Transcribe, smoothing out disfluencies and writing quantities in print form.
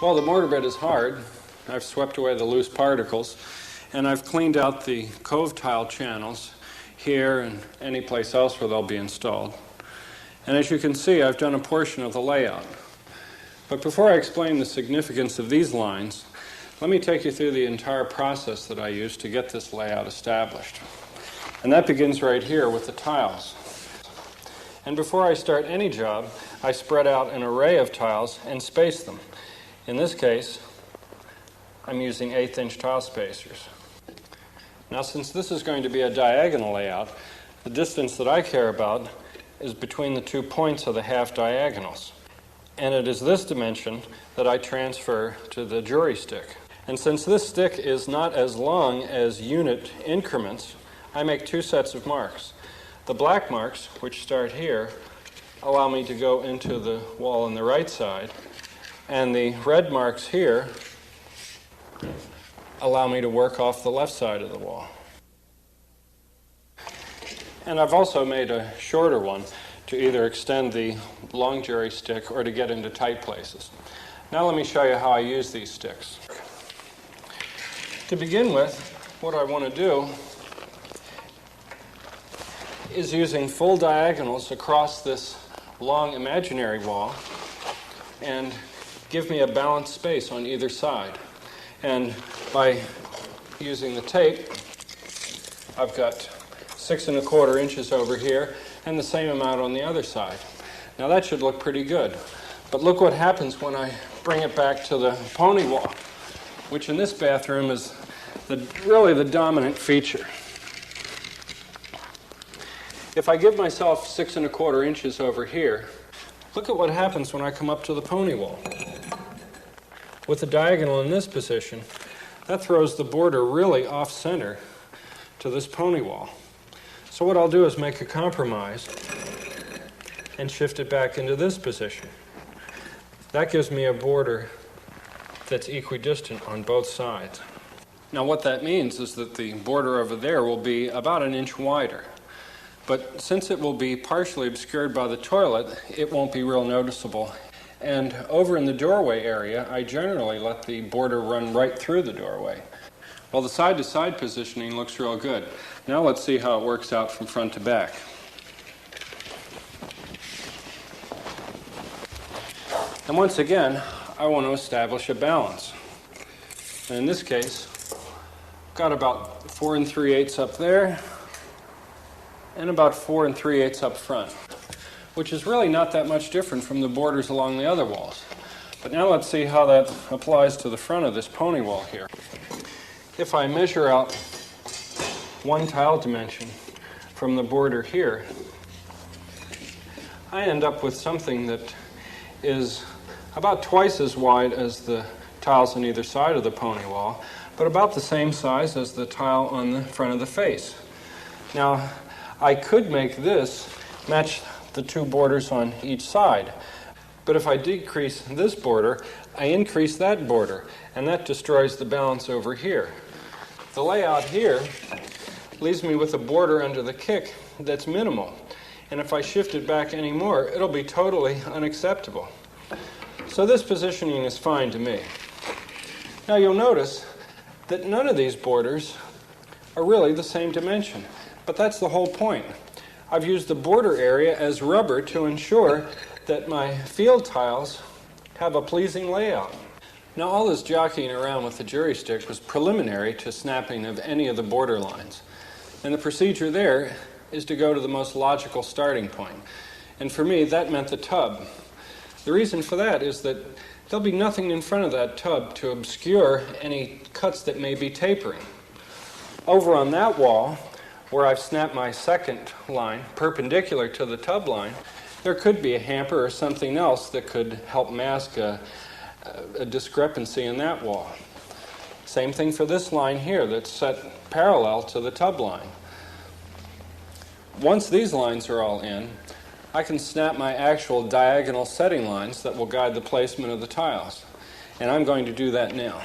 Well, the mortar bed is hard. I've swept away the loose particles, and I've cleaned out the cove tile channels here and any place else where they'll be installed. And as you can see, I've done a portion of the layout. But before I explain the significance of these lines, let me take you through the entire process that I used to get this layout established. And that begins right here with the tiles. And before I start any job, I spread out an array of tiles and space them. In this case, I'm using 1/8" tile spacers. Now, since this is going to be a diagonal layout, the distance that I care about is between the 2 points of the half diagonals. And it is this dimension that I transfer to the jury stick. And since this stick is not as long as unit increments, I make 2 sets of marks. The black marks, which start here, allow me to go into the wall on the right side, and the red marks here allow me to work off the left side of the wall. And I've also made a shorter one to either extend the long jury stick or to get into tight places. Now let me show you how I use these sticks. To begin with, what I want to do is using full diagonals across this long imaginary wall and give me a balanced space on either side. And by using the tape, I've got 6 1/4 inches over here and the same amount on the other side. Now that should look pretty good. But look what happens when I bring it back to the pony wall, which in this bathroom is really the dominant feature. If I give myself 6 1/4 inches over here, look at what happens when I come up to the pony wall. With the diagonal in this position, that throws the border really off-center to this pony wall. So what I'll do is make a compromise and shift it back into this position. That gives me a border that's equidistant on both sides. Now what that means is that the border over there will be about 1 inch wider. But since it will be partially obscured by the toilet, it won't be real noticeable. And over in the doorway area, I generally let the border run right through the doorway. Well, the side-to-side positioning looks real good. Now let's see how it works out from front to back. And once again, I want to establish a balance. And in this case, I've got about 4 3/8 up there, and about 4 3/8 up front, which is really not that much different from the borders along the other walls. But now let's see how that applies to the front of this pony wall here. If I measure out 1 tile dimension from the border here, I end up with something that is about twice as wide as the tiles on either side of the pony wall, but about the same size as the tile on the front of the face. Now, I could make this match the 2 borders on each side. But if I decrease this border, I increase that border, and that destroys the balance over here. The layout here leaves me with a border under the kick that's minimal. And if I shift it back any more, it'll be totally unacceptable. So this positioning is fine to me. Now you'll notice that none of these borders are really the same dimension. But that's the whole point. I've used the border area as rubber to ensure that my field tiles have a pleasing layout. Now all this jockeying around with the jury stick was preliminary to snapping of any of the border lines. And the procedure there is to go to the most logical starting point. And for me, that meant the tub. The reason for that is that there'll be nothing in front of that tub to obscure any cuts that may be tapering. Over on that wall, where I've snapped my second line perpendicular to the tub line, there could be a hamper or something else that could help mask a discrepancy in that wall. Same thing for this line here that's set parallel to the tub line. Once these lines are all in, I can snap my actual diagonal setting lines that will guide the placement of the tiles. And I'm going to do that now.